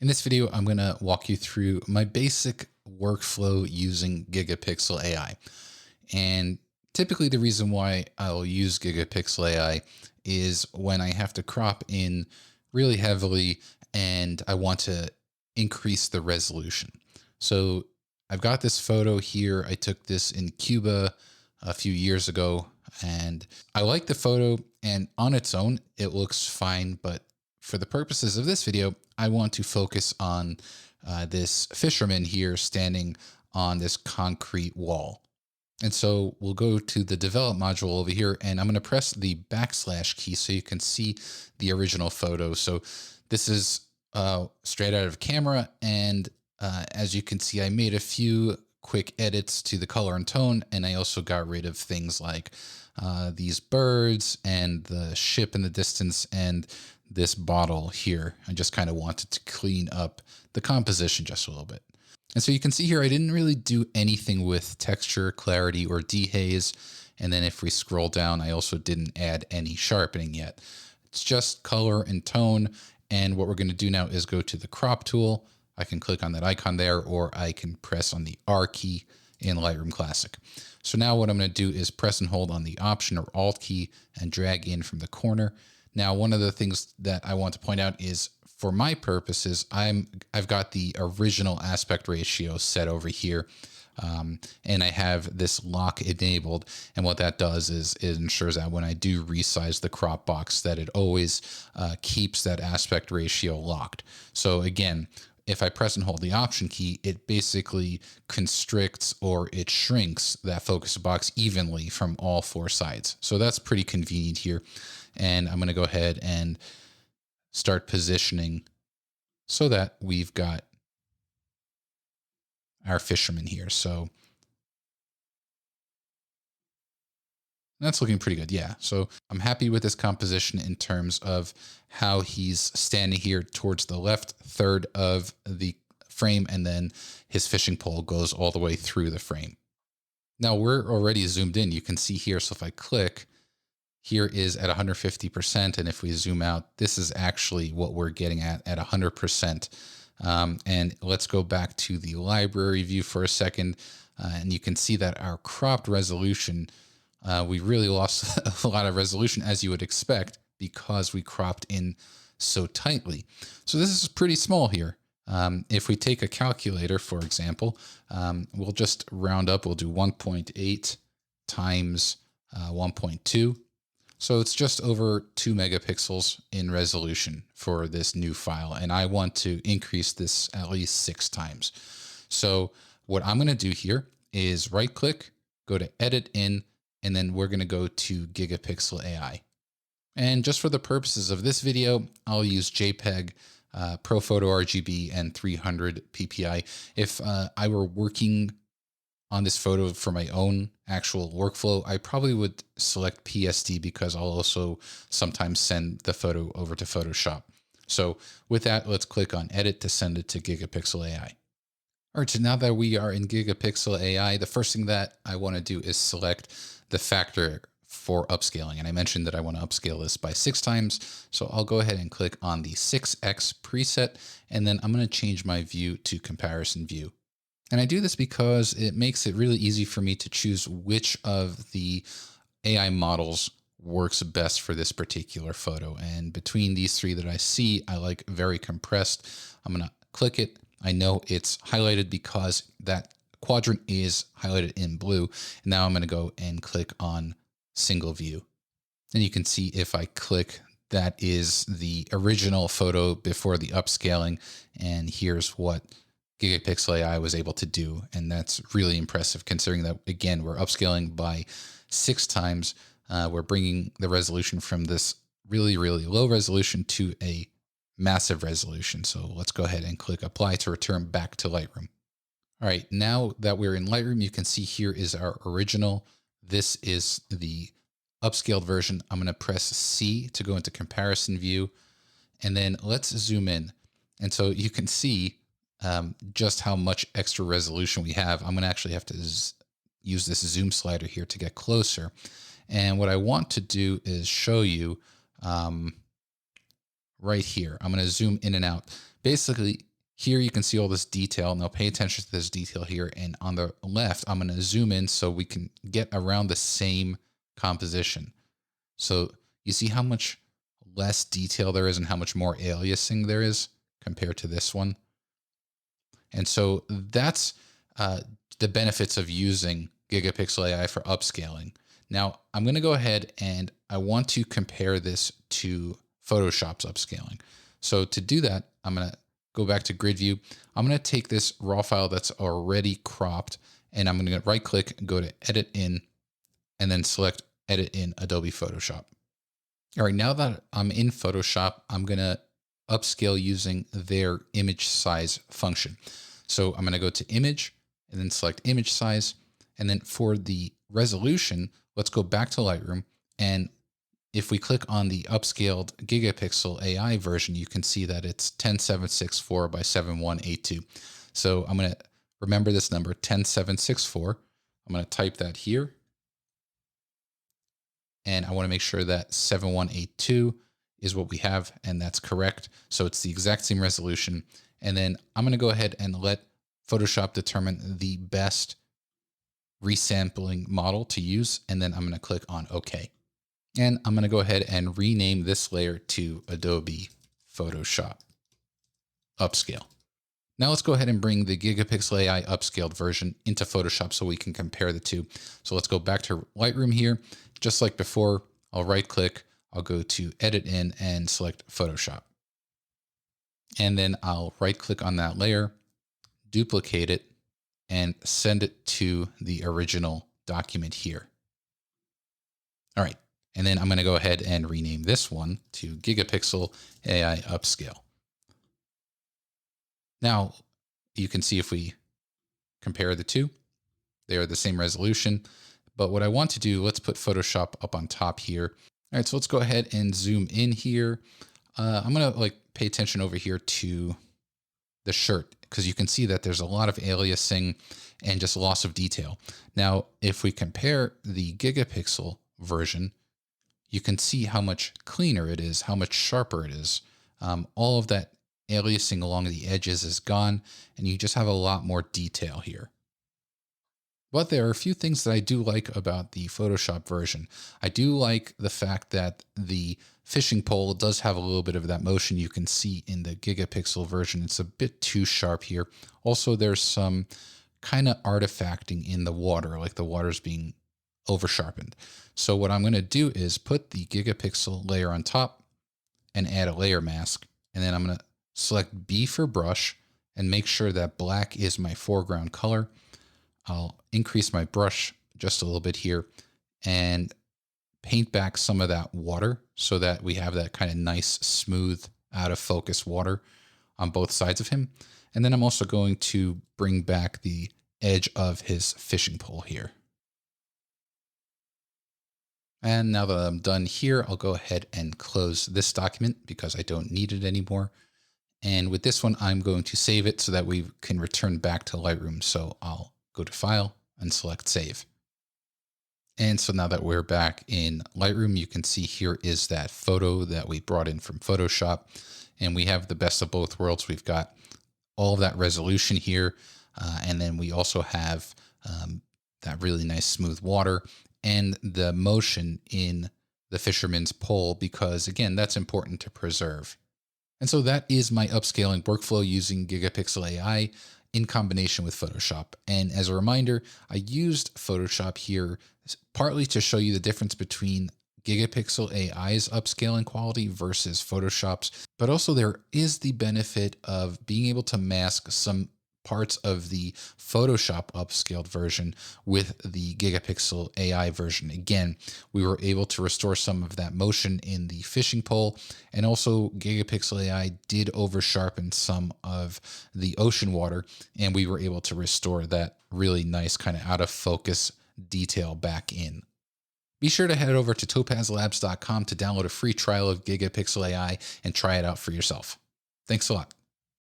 In this video, I'm going to walk you through my basic workflow using Gigapixel AI. And typically the reason why I'll use Gigapixel AI is when I have to crop in really heavily and I want to increase the resolution. So I've got this photo here. I took this in Cuba a few years ago and I like the photo, and on its own, it looks fine. But for the purposes of this video, I want to focus on this fisherman here standing on this concrete wall. And so we'll go to the develop module over here, and I'm going to press the backslash key so you can see the original photo. So this is straight out of camera. And as you can see, I made a few quick edits to the color and tone. And I also got rid of things like these birds and the ship in the distance and this bottle here. I just kind of wanted to clean up the composition just a little bit. And so you can see here, I didn't really do anything with texture, clarity, or dehaze. And then if we scroll down, I also didn't add any sharpening yet. It's just color and tone. And what we're going to do now is go to the crop tool. I can click on that icon there, or I can press on the R key in Lightroom Classic. So now what I'm going to do is press and hold on the Option or Alt key and drag in from the corner. Now, one of the things that I want to point out is, for my purposes, I've got the original aspect ratio set over here, and I have this lock enabled. And what that does is it ensures that when I do resize the crop box, that it always keeps that aspect ratio locked. So again, if I press and hold the Option key, it basically constricts or it shrinks that focus box evenly from all four sides. So that's pretty convenient here. And I'm going to go ahead and start positioning so that we've got our fisherman here. So that's looking pretty good. Yeah. So I'm happy with this composition in terms of how he's standing here towards the left third of the frame, and then his fishing pole goes all the way through the frame. Now we're already zoomed in. You can see here. So if I click, here is at 150%. And if we zoom out, this is actually what we're getting at 100%. And let's go back to the library view for a second. And you can see that our cropped resolution, we really lost a lot of resolution, as you would expect, because we cropped in so tightly. So this is pretty small here. If we take a calculator, for example, we'll just round up. We'll do 1.8 times 1.2. So it's just over 2 megapixels in resolution for this new file. And I want to increase this at least 6 times. So what I'm going to do here is right click, go to edit in, and then we're going to go to Gigapixel AI. And just for the purposes of this video, I'll use JPEG, ProPhoto RGB, and 300 PPI. If I were working on this photo for my own actual workflow, I probably would select PSD because I'll also sometimes send the photo over to Photoshop. So with that, let's click on edit to send it to Gigapixel AI. All right, so now that we are in Gigapixel AI, the first thing that I want to do is select the factor for upscaling. And I mentioned that I want to upscale this by 6 times. So I'll go ahead and click on the 6x preset, and then I'm going to change my view to comparison view. And I do this because it makes it really easy for me to choose which of the AI models works best for this particular photo. And between these three that I see, I like very compressed. I'm going to click it. I know it's highlighted because that quadrant is highlighted in blue. And now I'm going to go and click on single view. And you can see if I click, that is the original photo before the upscaling. And here's what Gigapixel AI was able to do. And that's really impressive considering that, again, we're upscaling by 6 times. We're bringing the resolution from this really, really low resolution to a massive resolution. So let's go ahead and click apply to return back to Lightroom. All right, now that we're in Lightroom, you can see here is our original. This is the upscaled version. I'm going to press C to go into comparison view. And then let's zoom in. And so you can see just how much extra resolution we have. I'm going to actually have to use this zoom slider here to get closer. And what I want to do is show you right here. I'm going to zoom in and out Basically, here you can see all this detail. Now pay attention to this detail here. And on the left, I'm going to zoom in so we can get around the same composition. So you see how much less detail there is and how much more aliasing there is compared to this one. And so that's the benefits of using Gigapixel AI for upscaling. Now I'm going to go ahead and I want to compare this to Photoshop's upscaling. So to do that, I'm going to go back to grid view. I'm going to take this raw file that's already cropped and I'm going to right click, go to edit in, and then select edit in Adobe Photoshop. All right, now that I'm in Photoshop, I'm going to upscale using their image size function. So I'm going to go to image and then select image size. And then for the resolution, let's go back to Lightroom. And if we click on the upscaled Gigapixel AI version, you can see that it's 10764 by 7182. So I'm going to remember this number, 10764. I'm going to type that here. And I want to make sure that 7182 is what we have, and that's correct. So it's the exact same resolution. And then I'm going to go ahead and let Photoshop determine the best resampling model to use. And then I'm going to click on OK. And I'm going to go ahead and rename this layer to Adobe Photoshop Upscale. Now let's go ahead and bring the Gigapixel AI upscaled version into Photoshop so we can compare the two. So let's go back to Lightroom here. Just like before, I'll right click, I'll go to edit in and select Photoshop. And then I'll right click on that layer, duplicate it, and send it to the original document here. All right. And then I'm going to go ahead and rename this one to Gigapixel AI Upscale. Now you can see if we compare the two, they are the same resolution. But what I want to do, let's put Photoshop up on top here. All right, so let's go ahead and zoom in here. I'm going to pay attention over here to the shirt because you can see that there's a lot of aliasing and just loss of detail. Now, if we compare the Gigapixel version, you can see how much cleaner it is, how much sharper it is. All of that aliasing along the edges is gone, and you just have a lot more detail here. But there are a few things that I do like about the Photoshop version. I do like the fact that the fishing pole does have a little bit of that motion you can see in the Gigapixel version. It's a bit too sharp here. Also, there's some kind of artifacting in the water, like the water's being over sharpened. So what I'm going to do is put the Gigapixel layer on top and add a layer mask. And then I'm going to select B for brush and make sure that black is my foreground color. I'll increase my brush just a little bit here and paint back some of that water so that we have that kind of nice, smooth, out of focus water on both sides of him. And then I'm also going to bring back the edge of his fishing pole here. And now that I'm done here, I'll go ahead and close this document because I don't need it anymore. And with this one, I'm going to save it so that we can return back to Lightroom. So I'll go to File and select Save. And so now that we're back in Lightroom, you can see here is that photo that we brought in from Photoshop. And we have the best of both worlds. We've got all of that resolution here. And then we also have that really nice smooth water and the motion in the fisherman's pole, because again, that's important to preserve. And so that is my upscaling workflow using Gigapixel AI in combination with Photoshop. And as a reminder, I used Photoshop here partly to show you the difference between Gigapixel AI's upscaling quality versus Photoshop's, but also there is the benefit of being able to mask some parts of the Photoshop upscaled version with the Gigapixel AI version. Again, we were able to restore some of that motion in the fishing pole, and also Gigapixel AI did over sharpen some of the ocean water, and we were able to restore that really nice kind of out of focus detail back in. Be sure to head over to topazlabs.com to download a free trial of Gigapixel AI and try it out for yourself. Thanks a lot.